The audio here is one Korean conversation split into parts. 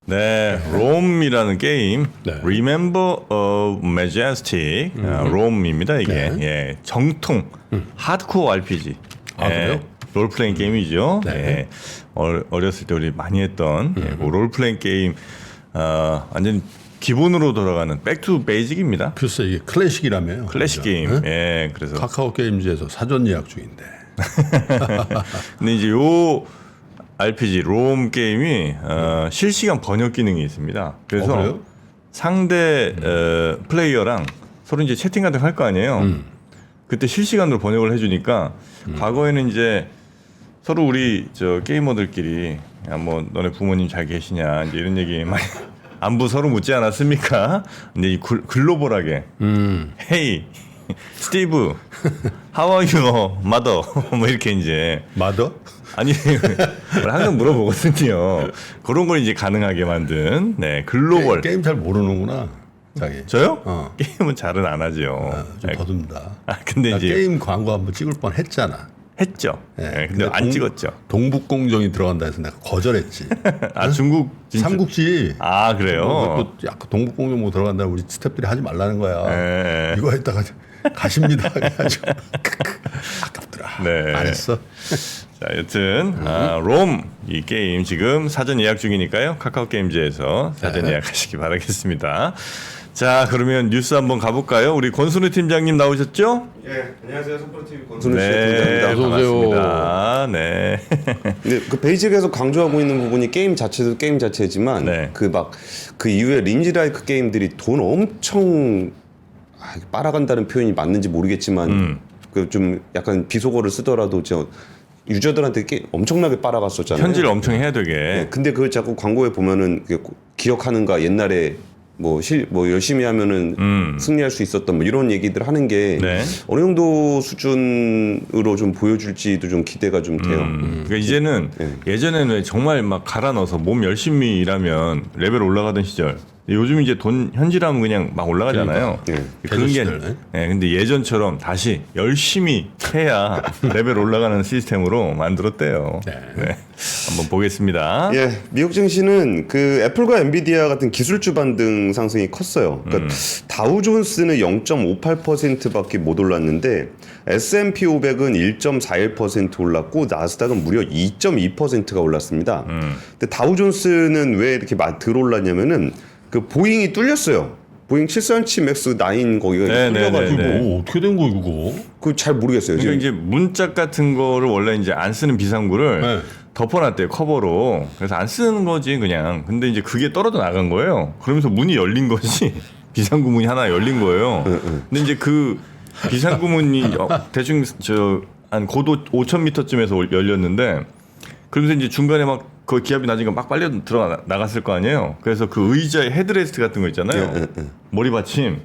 네, 롬이라는 게임, 네. Remember of Majestic, 롬입니다 이게. 네. 예, 정통 하드코어 RPG. 아, 그래요? 롤플레잉 게임이죠. 네. 예, 어렸을 때 우리 많이 했던 그 롤플레잉 게임, 완전 기본으로 돌아가는 백투 베이직입니다. 글쎄 이게 클래식이라며요. 클래식 그죠? 게임. 네? 예, 그래서. 카카오 게임즈에서 사전 예약 중인데. 근데 이제 요 RPG 롬 게임이 실시간 번역 기능이 있습니다. 그래서 그래요? 상대 플레이어랑 서로 이제 채팅 같은 거 할 거 아니에요. 그때 실시간으로 번역을 해주니까 과거에는 이제 서로 우리 저 게이머들끼리 야, 뭐 너네 부모님 잘 계시냐 이제 이런 얘기 많이 안부 서로 묻지 않았습니까? 근데 이 글로벌하게 헤이 스티브 how are you mother 뭐 이렇게 이제 마더? 아니 항상 물어보거든요. 그런 걸 이제 가능하게 만든 네 글로벌. 게임 잘 모르는구나. 자기. 저요? 어. 게임은 잘은 안 하죠. 좀 더듬다. 근데 나 이제 게임 광고 한번 찍을 뻔 했잖아. 했죠. 네, 네, 근데 안 찍었죠. 동북공정이 들어간다 해서 내가 거절했지. 아 중국 진짜. 삼국지. 아 그래요? 또 약간 동북공정 뭐 들어간다 우리 스태프들이 하지 말라는 거야. 네. 이거 했다가 가십니다. 그래가지고 아깝더라. 네. 안 했어. 자, 여튼 롬 이 게임 지금 사전 예약 중이니까요. 카카오 게임즈에서 사전 예약하시기 바라겠습니다. 자, 그러면 뉴스 한번 가볼까요? 우리 권순우 팀장님 나오셨죠? 예, 안녕하세요. 손프로TV 권순우 씨 네, 팀장입니다. 어서 오세요. 반갑습니다. 네. 근데 그 베이직에서 강조하고 있는 부분이 게임 자체도 게임 자체지만 네. 그 이후에 린지라이크 게임들이 돈 엄청 빨아간다는 표현이 맞는지 모르겠지만 그 좀 약간 비속어를 쓰더라도 저 유저들한테 엄청나게 빨아갔었잖아요. 현질 엄청 해야 되게. 네, 근데 그걸 자꾸 광고에 보면은 기억하는가 옛날에 뭐 열심히 하면은 승리할 수 있었던 뭐 이런 얘기들 하는 게 네. 어느 정도 수준으로 좀 보여줄지도 좀 기대가 좀 돼요. 그러니까 이제는 예전에는 왜 정말 막 갈아 넣어서 몸 열심히 일하면 레벨 올라가던 시절. 요즘 이제 돈 현질하면 그냥 막 올라가잖아요. 그러니까. 그런 게. 개조시대네. 네, 근데 예전처럼 다시 열심히 해야 레벨 올라가는 시스템으로 만들었대요. 네. 네. 한번 보겠습니다. 예, 미국 증시는 그 애플과 엔비디아 같은 기술주 반등 상승이 컸어요. 그러니까 다우존스는 0.58%밖에 못 올랐는데 S&P 500은 1.41% 올랐고 나스닥은 무려 2.2%가 올랐습니다. 근데 다우존스는 왜 이렇게 덜 올랐냐면은 그 보잉이 뚫렸어요. 보잉 737 맥스 9 거기가 네, 뚫려가지고 네, 네. 뭐 어떻게 된 거야 그거? 그 잘 모르겠어요. 그러니까 지금. 이제 문짝 같은 거를 원래 이제 안 쓰는 비상구를 네. 덮어놨대요, 커버로. 그래서 안 쓰는 거지 그냥. 근데 이제 그게 떨어져 나간 거예요. 그러면서 문이 열린 거지. 비상구 문이 하나 열린 거예요. 근데 이제 그 비상구 문이 대충 한 고도 5,000m쯤에서 열렸는데 그러면서 이제 중간에 막 그 기압이 낮으니까 막 빨려 나갔을 거 아니에요. 그래서 그 의자의 헤드레스트 같은 거 있잖아요. 머리 받침.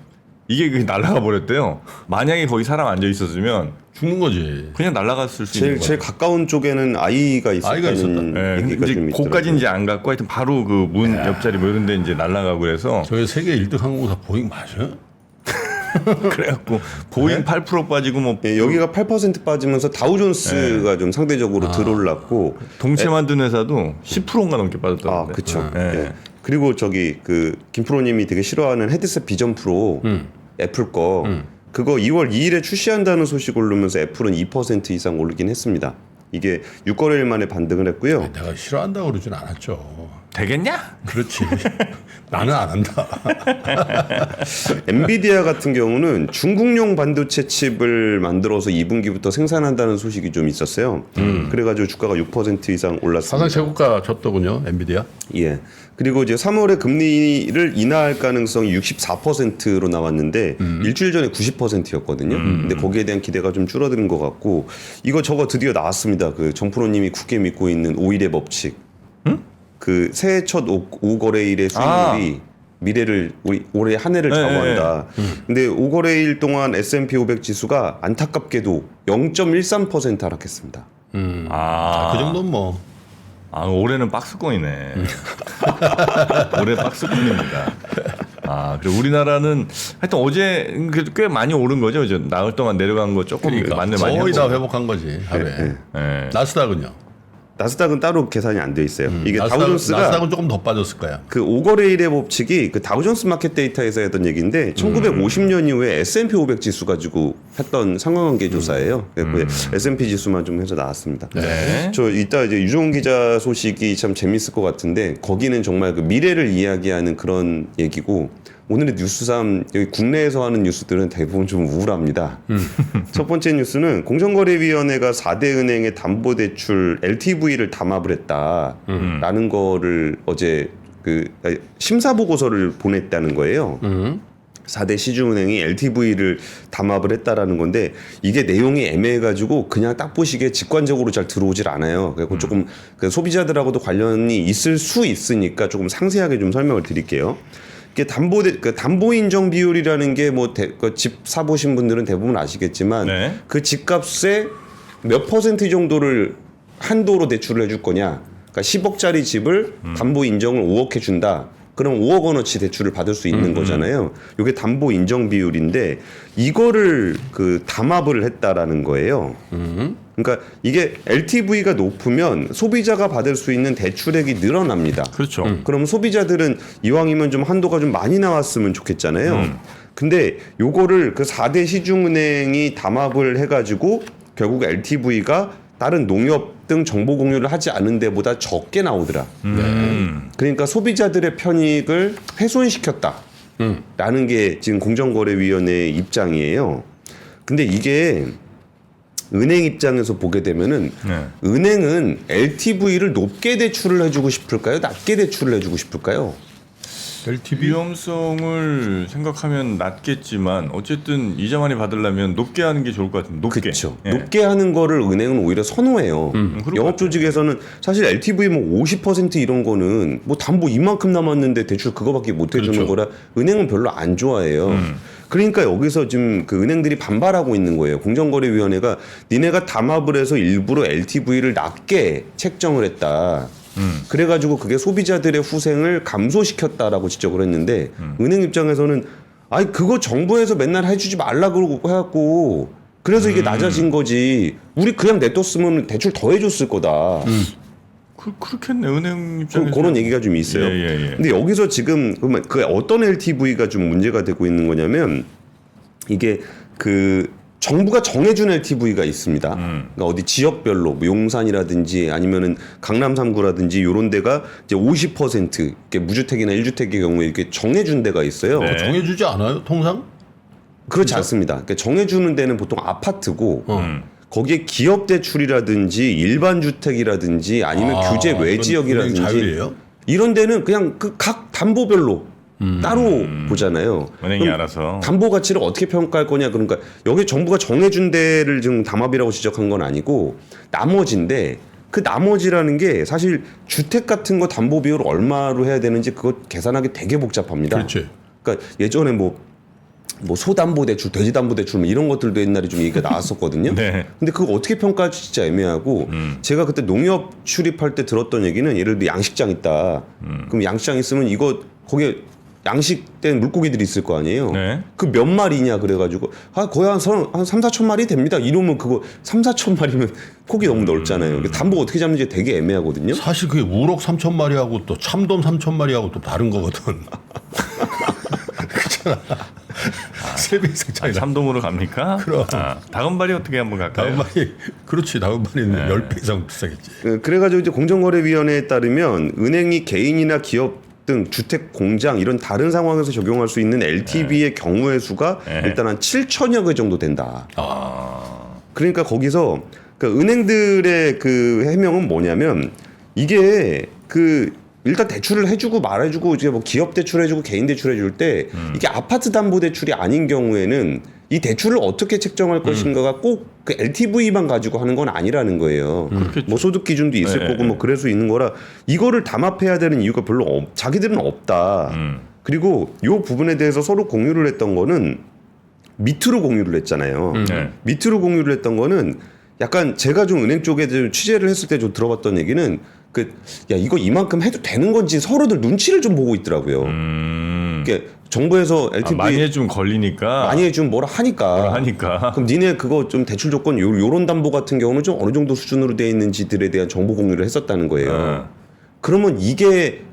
이게 그게 날아가 버렸대요. 만약에 거기 사람 앉아 있었으면 죽는 거지. 그냥 날아갔을 수 있는 거예요. 제일 가까운 쪽에는 아이가 있었다. 있었다는 네, 근데 얘기가 이제 좀 있더라고요. 거기까지 이제 안 갔고 하여튼 바로 그 문 옆자리 뭐 이런 데 이제 날아가고 그래서 저게 세계 1등 항공사 보잉 맞아? 그래갖고 보잉 8% 빠지고 뭐 예, 여기가 8% 빠지면서 다우존스가 좀 상대적으로 덜 올랐고 동체 만든 회사도 10%인가 넘게 빠졌다는데. 아, 그쵸. 예. 예. 그리고 저기 그 김프로님이 되게 싫어하는 헤드셋 비전 프로 애플 거 그거 2월 2일에 출시한다는 소식 올르면서 애플은 2% 이상 오르긴 했습니다. 이게 6거래일 만에 반등을 했고요. 내가 싫어한다고 그러진 않았죠. 되겠냐? 그렇지. 나는 안 한다. 엔비디아 같은 경우는 중국용 반도체 칩을 만들어서 2분기부터 생산한다는 소식이 좀 있었어요. 그래가지고 주가가 6% 이상 올랐습니다. 사상 최고가 졌더군요. 엔비디아. 예. 그리고 이제 3월에 금리를 인하할 가능성이 64%로 나왔는데 일주일 전에 90%였거든요. 근데 거기에 대한 기대가 좀 줄어드는 것 같고 저거 드디어 나왔습니다. 그 정프로님이 굳게 믿고 있는 5일의 법칙. 그 새해 첫 5거래일의 수익률이 미래를 올해 한 해를 좌우한다. 근데 5거래일 동안 S&P 500 지수가 안타깝게도 0.13% 하락했습니다. 아, 그 정도는 뭐. 아, 올해는 박스권이네. 올해 박스권입니다. 아, 그리고 우리나라는 하여튼 어제 그래도 꽤 많이 오른 거죠. 이제 나흘 동안 내려간 거 조금 그러니까 많이 거의 다 하고. 회복한 거지 하루에. 예. 나스닥은요? 나스닥은 따로 계산이 안 돼 있어요. 이게 다우존스가 나스닥은 조금 더 빠졌을 거야. 그 오거레일의 법칙이 그 다우존스 마켓 데이터에서 했던 얘기인데 1950년 이후에 S&P 500 지수 가지고 했던 상관관계 조사예요. S&P 지수만 좀 해서 나왔습니다. 네. 저 이따 이제 유종훈 기자 소식이 참 재밌을 것 같은데 거기는 정말 그 미래를 이야기하는 그런 얘기고 오늘의 뉴스삼 여기 국내에서 하는 뉴스들은 대부분 좀 우울합니다. 첫 번째 뉴스는 공정거래위원회가 4대 은행의 담보대출 LTV를 담합을 했다라는 거를 어제 그 심사 보고서를 보냈다는 거예요. 4대 시중은행이 LTV를 담합을 했다라는 건데 이게 내용이 애매해가지고 그냥 딱 보시기에 직관적으로 잘 들어오질 않아요. 그래서 조금 그 소비자들하고도 관련이 있을 수 있으니까 조금 상세하게 좀 설명을 드릴게요. 이게 담보 인정 비율이라는 게 뭐 집 사보신 분들은 대부분 아시겠지만 네. 그 집값의 몇 퍼센트 정도를 한도로 대출을 해줄 거냐. 그러니까 10억짜리 집을 담보 인정을 5억 해준다. 그럼 5억 원어치 대출을 받을 수 있는 거잖아요. 이게 담보 인정 비율인데 이거를 그 담합을 했다라는 거예요. 그러니까 이게 LTV가 높으면 소비자가 받을 수 있는 대출액이 늘어납니다. 그렇죠. 그럼 소비자들은 이왕이면 좀 한도가 좀 많이 나왔으면 좋겠잖아요. 근데 요거를 그 4대 시중은행이 담합을 해가지고 결국 LTV가 다른 농협 등 정보 공유를 하지 않은 데보다 적게 나오더라. 그러니까 소비자들의 편익을 훼손시켰다. 라는 게 지금 공정거래위원회의 입장이에요. 근데 이게 은행 입장에서 보게 되면은 은행은 LTV를 높게 대출을 해주고 싶을까요? 낮게 대출을 해주고 싶을까요? LTV 위험성을 생각하면 낮겠지만 어쨌든 이자 많이 받으려면 높게 하는 게 좋을 것 같은데 높게. 그렇죠. 예. 높게 하는 거를 은행은 오히려 선호해요. 그럴 것 영업 조직에서는 사실 LTV 뭐 50% 이런 거는 뭐 담보 이만큼 남았는데 대출 그거밖에 못 해주는 그렇죠. 거라 은행은 별로 안 좋아해요. 그러니까 여기서 지금 그 은행들이 반발하고 있는 거예요. 공정거래위원회가 니네가 담합을 해서 일부러 LTV를 낮게 책정을 했다. 그래가지고 그게 소비자들의 후생을 감소시켰다라고 지적을 했는데 은행 입장에서는 아니 그거 정부에서 맨날 해주지 말라 그러고 해갖고 그래서 이게 낮아진 거지. 우리 그냥 냅뒀으면 대출 더 해줬을 거다. 그렇겠네 은행 입장에서 그런 얘기가 좀 있어요. 예. 근데 여기서 지금 그러면 그 어떤 LTV가 좀 문제가 되고 있는 거냐면 이게 그 정부가 정해준 LTV가 있습니다. 그러니까 어디 지역별로 뭐 용산이라든지 아니면은 강남 3구라든지 이런 데가 이제 50% 이렇게 무주택이나 1주택의 경우에 이렇게 정해준 데가 있어요. 네. 정해주지 않아요? 통상? 그렇지 않습니다. 그러니까 정해주는 데는 보통 아파트고 거기에 기업 대출이라든지 일반 주택이라든지 아니면 규제 외 그건 지역이라든지 자율이에요? 이런 데는 그냥 그 각 담보별로 따로 보잖아요. 은행이 그럼 알아서. 담보 가치를 어떻게 평가할 거냐 그러니까 여기 정부가 정해준 데를 지금 담합이라고 지적한 건 아니고 나머지인데 그 나머지라는 게 사실 주택 같은 거 담보 비율 얼마로 해야 되는지 그거 계산하기 되게 복잡합니다. 그렇지. 그러니까 예전에 뭐 소담보대출, 돼지담보대출 뭐 이런 것들도 옛날에 좀 얘기가 나왔었거든요. 네. 근데 그거 어떻게 평가할지 진짜 애매하고 제가 그때 농협 출입할 때 들었던 얘기는 예를 들어 양식장 있다. 그럼 양식장 있으면 이거 거기에 양식된 물고기들이 있을 거 아니에요. 네. 그 몇 마리냐 그래가지고 거의 한 3, 4천 마리 됩니다. 이러면 그거 3, 4천 마리면 폭이 너무 넓잖아요. 담보 어떻게 잡는지 되게 애매하거든요. 사실 그게 우럭 3천 마리하고 또 참돔 3천 마리하고 또 다른 거거든. 그렇잖아. 3배 이상 차이 나. 참돔으로 갑니까? 그럼. 다금바리 어떻게 한번 갈까요? 다음발이 그렇지. 다음발이는 10배 이상 비싸겠지. 그래가지고 이제 공정거래위원회에 따르면 은행이 개인이나 기업 등 주택, 공장 이런 다른 상황에서 적용할 수 있는 LTV의 경우의 수가 일단 한 7천여 개 정도 된다. 그러니까 거기서 그 은행들의 그 해명은 뭐냐면 이게 그 일단 대출을 해주고 말해주고 이제 뭐 기업 대출해주고 개인 대출해줄 때 이게 아파트 담보 대출이 아닌 경우에는 이 대출을 어떻게 책정할 것인가가 꼭 그 LTV만 가지고 하는 건 아니라는 거예요. 뭐 소득 기준도 있을 거고 뭐 그럴 수 있는 거라 이거를 담합해야 되는 이유가 별로 자기들은 없다. 그리고 요 부분에 대해서 서로 공유를 했던 거는 밑으로 공유를 했잖아요. 밑으로 공유를 했던 거는 약간 제가 좀 은행 쪽에 좀 취재를 했을 때 좀 들어봤던 얘기는 야 이거 이만큼 해도 되는 건지 서로들 눈치를 좀 보고 있더라고요. 이렇게 정부에서 LTV 많이 해주면 걸리니까. 많이 해주면 뭐라 하니까. 그럼 니네 그거 좀 대출 조건 요런 담보 같은 경우는 좀 어느 정도 수준으로 돼 있는지들에 대한 정보 공유를 했었다는 거예요. 그러면 이게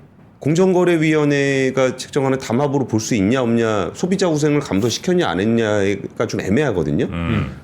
공정거래위원회가 책정하는 담합으로 볼 수 있냐 없냐, 소비자 후생을 감소시켰냐 안 했냐가 좀 애매하거든요.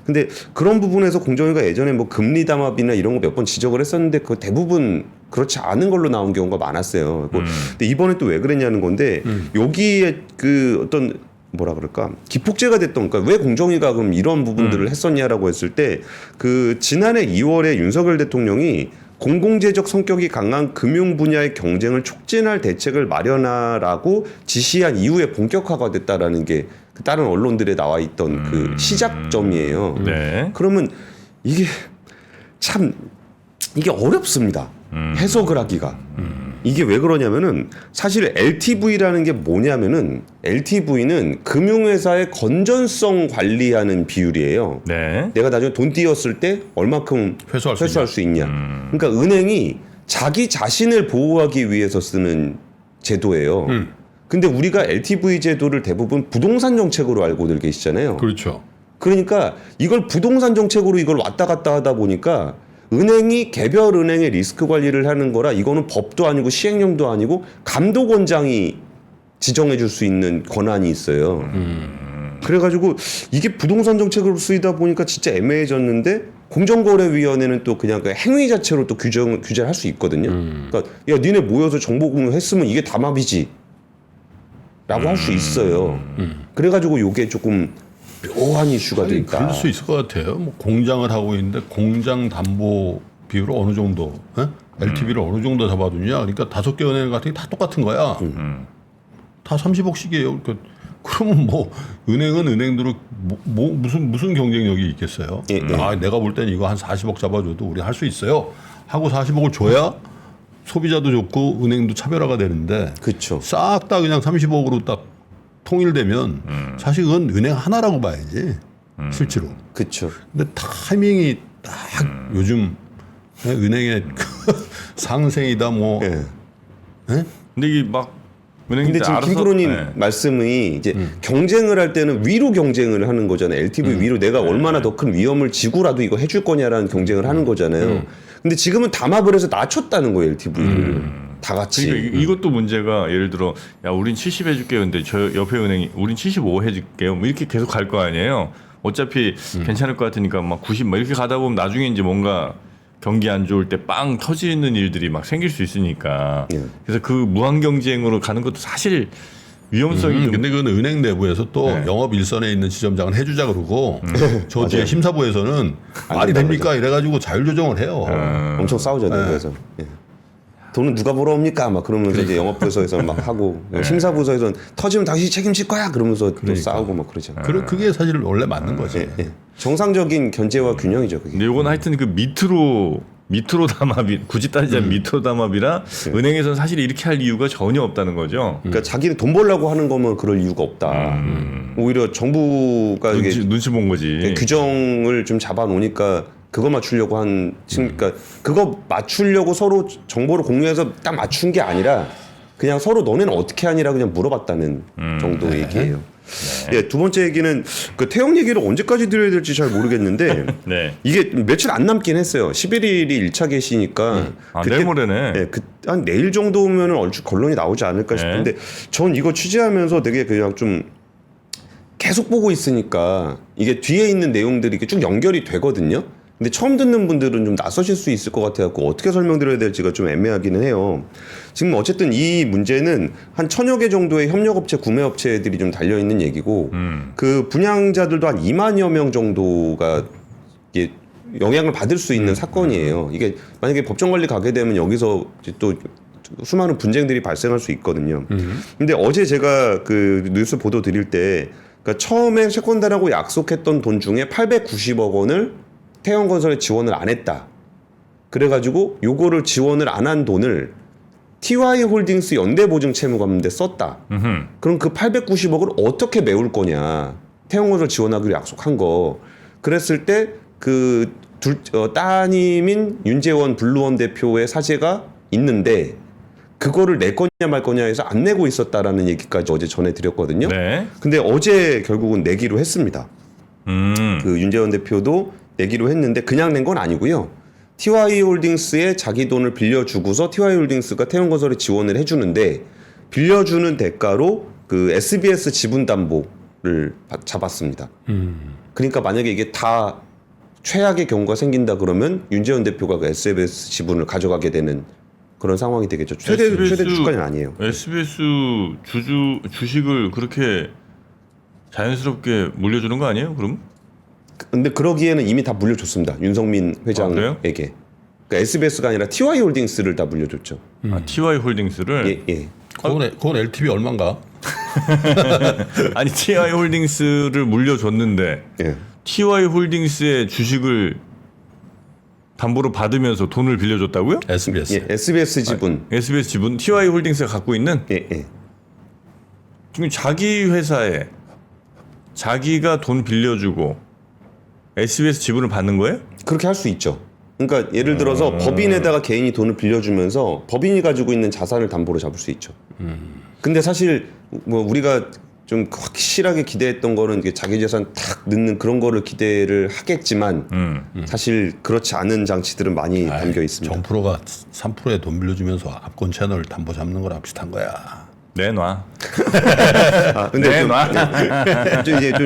근데 그런 부분에서 공정위가 예전에 뭐 금리 담합이나 이런 거 몇 번 지적을 했었는데 그 대부분 그렇지 않은 걸로 나온 경우가 많았어요. 근데 이번에 또 왜 그랬냐는 건데 여기에 그 어떤 뭐라 그럴까 기폭제가 됐던, 그러니까 왜 공정위가 그럼 이런 부분들을 했었냐라고 했을 때 그 지난해 2월에 윤석열 대통령이 공공재적 성격이 강한 금융 분야의 경쟁을 촉진할 대책을 마련하라고 지시한 이후에 본격화가 됐다라는 게 다른 언론들에 나와 있던 그 시작점이에요. 네. 그러면 이게 참 이게 어렵습니다. 해석을 하기가. 이게 왜 그러냐면은 사실 LTV라는 게 뭐냐면은 LTV는 금융회사의 건전성 관리하는 비율이에요. 네. 내가 나중에 돈 띄었을 때 얼마큼 회수할 수 있냐. 그러니까 은행이 자기 자신을 보호하기 위해서 쓰는 제도예요. 근데 우리가 LTV 제도를 대부분 부동산 정책으로 알고들 계시잖아요. 그렇죠. 그러니까 이걸 부동산 정책으로 이걸 왔다 갔다 하다 보니까 은행이 개별 은행의 리스크 관리를 하는 거라 이거는 법도 아니고 시행령도 아니고 감독원장이 지정해 줄 수 있는 권한이 있어요. 그래가지고 이게 부동산 정책으로 쓰이다 보니까 진짜 애매해졌는데 공정거래위원회는 또 그냥 그 행위 자체로 또 규제를 할 수 있거든요. 그러니까 야 니네 모여서 정보 공유했으면 이게 담합이지 라고 할 수 있어요. 그래가지고 요게 조금 묘한 이슈가 돼 있다. 그럴 수 있을 것 같아요. 뭐 공장을 하고 있는데 공장 담보 비율을 어느 정도, LTV를 어느 정도 잡아두냐. 그러니까 5개 은행 같은 게 다 똑같은 거야. 다 30억씩이에요. 그러면 뭐 은행은 은행대로 무슨 경쟁력이 있겠어요? 예, 예. 아 내가 볼 때는 이거 한 40억 잡아줘도 우리 할 수 있어요. 하고 40억을 줘야 소비자도 좋고 은행도 차별화가 되는데 그렇죠. 싹 다 그냥 30억으로 딱 통일되면 사실 그건 은행 하나라고 봐야지 실제로. 그렇죠. 근데 타이밍이 딱 요즘 은행의 상생이다 뭐. 예. 근데 이게 막 근데 은행들 지금 알아서 김프로님 네. 말씀이 이제 경쟁을 할 때는 위로 경쟁을 하는 거잖아요. LTV 위로 내가 얼마나 더 큰 위험을 지고라도 이거 해줄 거냐라는 경쟁을 하는 거잖아요. 근데 지금은 담합을 해서 낮췄다는 거예요, LTV를. 다 같이. 그러니까 이것도 문제가 예를 들어 야 우린 70 해줄게요. 근데 저 옆에 은행이 우린 75 해줄게요. 뭐 이렇게 계속 갈 거 아니에요. 어차피 괜찮을 것 같으니까 막 90 막 이렇게 가다 보면 나중에 이제 뭔가 경기 안 좋을 때 빵 터지는 일들이 막 생길 수 있으니까. 예. 그래서 그 무한 경쟁으로 가는 것도 사실 위험성이 좀 근데 그건 은행 내부에서 또 네. 영업 일선에 있는 지점장은 해주자 그러고 저 뒤에 맞아요. 심사부에서는 말이 된다 됩니까 이래가지고 자율조정을 해요. 엄청 싸우잖아요. 그래서 예. 돈은 누가 벌어옵니까? 막 그러면서 이제 영업부서에서 막 하고 심사부서에서는 터지면 당신이 책임질 거야. 그러면서 또 싸우고 막 그러잖아요. 그게 사실 원래 맞는 거지. 예, 예. 정상적인 견제와 균형이죠. 그게. 근데 요건 하여튼 그 밑으로 담합이 굳이 따지자면 밑으로 담합이라 은행에서는 사실 이렇게 할 이유가 전혀 없다는 거죠. 그러니까 자기는 돈 벌려고 하는 거면 그럴 이유가 없다. 오히려 정부가 이게 눈치 본 거지. 규정을 좀 잡아놓으니까 그거 맞추려고 그러니까 그거 맞추려고 서로 정보를 공유해서 딱 맞춘 게 아니라 그냥 서로 너네는 어떻게 하니라 그냥 물어봤다는 정도의 얘기예요. 예, 두 번째 얘기는 그 태형 얘기를 언제까지 드려야 될지 잘 모르겠는데 네. 이게 며칠 안 남긴 했어요. 11일이 1차 게시니까 아, 내일 모레네. 예, 한 내일 정도면은 얼추 결론이 나오지 않을까 싶은데 전 이거 취재하면서 되게 그냥 좀 계속 보고 있으니까 이게 뒤에 있는 내용들이 이렇게 쭉 연결이 되거든요. 근데 처음 듣는 분들은 좀 낯서실 수 있을 것 같아갖고 어떻게 설명드려야 될지가 좀 애매하기는 해요. 지금 어쨌든 이 문제는 한 1000여 개 정도의 협력업체, 구매업체들이 좀 달려있는 얘기고 그 분양자들도 한 2만여 명 정도가 이게 영향을 받을 수 있는 사건이에요. 이게 만약에 법정관리 가게 되면 여기서 이제 또 수많은 분쟁들이 발생할 수 있거든요. 근데 어제 제가 그 뉴스 보도 드릴 때 그러니까 처음에 채권단하고 약속했던 돈 중에 890억 원을 태형건설에 지원을 안 했다. 그래가지고 요거를 지원을 안 한 돈을 TY홀딩스 연대보증채무관인데 썼다. 그럼 그 890억을 어떻게 메울 거냐. 태형건설 지원하기로 약속한 거. 그랬을 때 그 따님인 윤재원 블루원 대표의 사재가 있는데 그거를 낼 거냐 말 거냐 해서 안 내고 있었다라는 얘기까지 어제 전해드렸거든요. 네. 근데 어제 결국은 내기로 했습니다. 그 윤재원 대표도 내기로 했는데 그냥 낸 건 아니고요. TY홀딩스에 자기 돈을 빌려주고서 TY홀딩스가 태형건설에 지원을 해주는데 빌려주는 대가로 그 SBS 지분담보를 잡았습니다. 그러니까 만약에 이게 다 최악의 경우가 생긴다 그러면 윤재원 대표가 그 SBS 지분을 가져가게 되는 그런 상황이 되겠죠. 최대 주가는 아니에요. SBS 주식을 그렇게 자연스럽게 물려주는 거 아니에요? 그럼? 근데 그러기에는 이미 다 물려줬습니다. 윤석민 회장에게. 그러니까 SBS가 아니라 TY홀딩스를 다 물려줬죠. TY홀딩스를? 예. 그건 LTV 얼마인가? 아니 TY홀딩스를 물려줬는데 예. TY홀딩스의 주식을 담보로 받으면서 돈을 빌려줬다고요? SBS. 예, SBS 지분. SBS 지분 TY홀딩스가 갖고 있는? 예. 지금 자기 회사에 자기가 돈 빌려주고 SBS 지분을 받는 거예요? 그렇게 할 수 있죠. 그러니까 예를 들어서 법인에다가 개인이 돈을 빌려주면서 법인이 가지고 있는 자산을 담보로 잡을 수 있죠. 근데 사실 뭐 우리가 좀 확실하게 기대했던 거는 이게 자기 재산 탁 넣는 그런 거를 기대를 하겠지만 사실 그렇지 않은 장치들은 많이 담겨 있습니다. 정프로가 3%에 돈 빌려주면서 압권 채널 담보 잡는 거랑 비슷한 거야. 내놔. 근데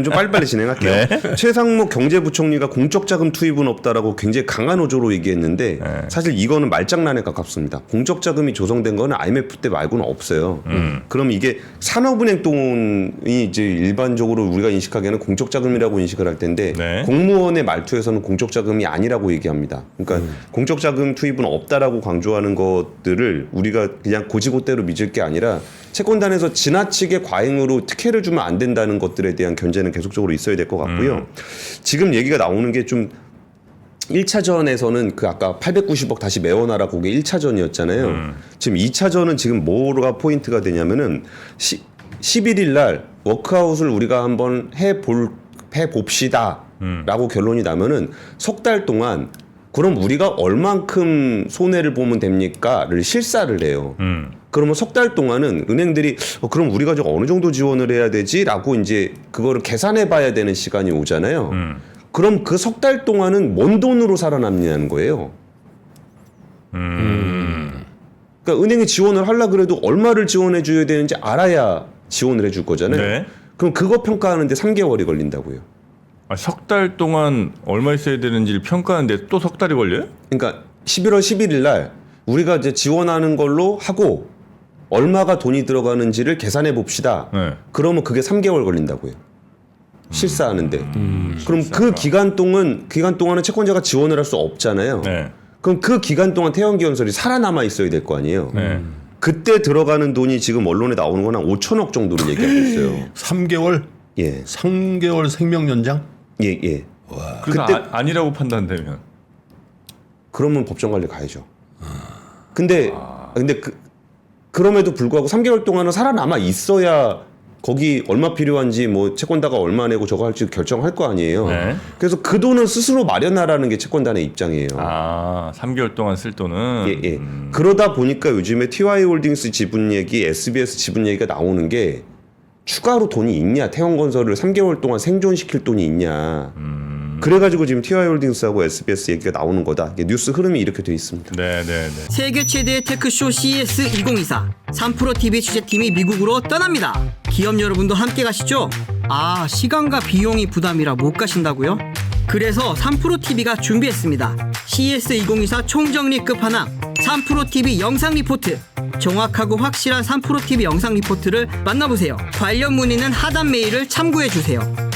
좀 빨리빨리 진행할게요. 네. 최상목 경제부총리가 공적 자금 투입은 없다라고 굉장히 강한 어조로 얘기했는데 사실 이거는 말장난에 가깝습니다. 공적 자금이 조성된 거는 IMF 때 말고는 없어요. 그럼 이게 산업은행 돈이 이제 일반적으로 우리가 인식하기에는 공적 자금이라고 인식을 할 텐데 네. 공무원의 말투에서는 공적 자금이 아니라고 얘기합니다. 그러니까 공적 자금 투입은 없다라고 강조하는 것들을 우리가 그냥 고지고대로 믿을 게 아니라 채권단에서 지나치게 과잉으로 특혜를 주면 안 된다는 것들에 대한 견제는 계속적으로 있어야 될 것 같고요. 지금 얘기가 나오는 게 좀 1차전에서는 그 아까 890억 다시 메워놔라 그게 1차전이었잖아요. 지금 2차전은 지금 뭐가 포인트가 되냐면은 11일 날 워크아웃을 우리가 한번 해봅시다 라고 결론이 나면은 석 달 동안 그럼 우리가 얼만큼 손해를 보면 됩니까?를 실사를 해요. 그러면 석 달 동안은 은행들이 그럼 우리가 저 어느 정도 지원을 해야 되지라고 이제 그거를 계산해 봐야 되는 시간이 오잖아요. 그럼 그 석 달 동안은 뭔 돈으로 살아남냐는 거예요. 그러니까 은행이 지원을 하려 그래도 얼마를 지원해 줘야 되는지 알아야 지원을 해줄 거잖아요. 네. 그럼 그거 평가하는데 3개월이 걸린다고요. 석 달 동안 얼마 있어야 되는지를 평가하는데 또 석 달이 걸려요? 그러니까 11월 11일 날 우리가 이제 지원하는 걸로 하고 얼마가 돈이 들어가는지를 계산해 봅시다. 네. 그러면 그게 3개월 걸린다고요. 실사하는데. 그럼 그 기간 동안은 채권자가 지원을 할 수 없잖아요. 네. 그럼 그 기간 동안 태형기원설이 살아남아 있어야 될 거 아니에요. 네. 그때 들어가는 돈이 지금 언론에 나오는 건 한 5천억 정도를 얘기하고 있어요. 3개월? 예. 3개월 생명 연장? 예. 그래서 그때- 아니라고 판단되면 그러면 법정 관리 가야죠. 근데 그럼에도 불구하고 3개월 동안은 살아남아 있어야 거기 얼마 필요한지 뭐 채권자가 얼마 내고 저거 할지 결정할 거 아니에요. 네. 그래서 그 돈은 스스로 마련하라는 게 채권단의 입장이에요. 3개월 동안 쓸 돈은 예. 그러다 보니까 요즘에 TY홀딩스 지분 얘기, SBS 지분 얘기가 나오는 게 추가로 돈이 있냐, 태형건설을 3개월 동안 생존시킬 돈이 있냐. 그래가지고 지금 TY홀딩스하고 SBS 얘기가 나오는 거다. 이게 뉴스 흐름이 이렇게 돼 있습니다. 네. 세계 최대의 테크쇼 CES 2024 3프로TV 취재팀이 미국으로 떠납니다. 기업 여러분도 함께 가시죠? 시간과 비용이 부담이라 못 가신다고요? 그래서 3프로TV가 준비했습니다. CES 2024 총정리 끝판왕 3프로TV 영상 리포트. 정확하고 확실한 3프로TV 영상 리포트를 만나보세요. 관련 문의는 하단 메일을 참고해주세요.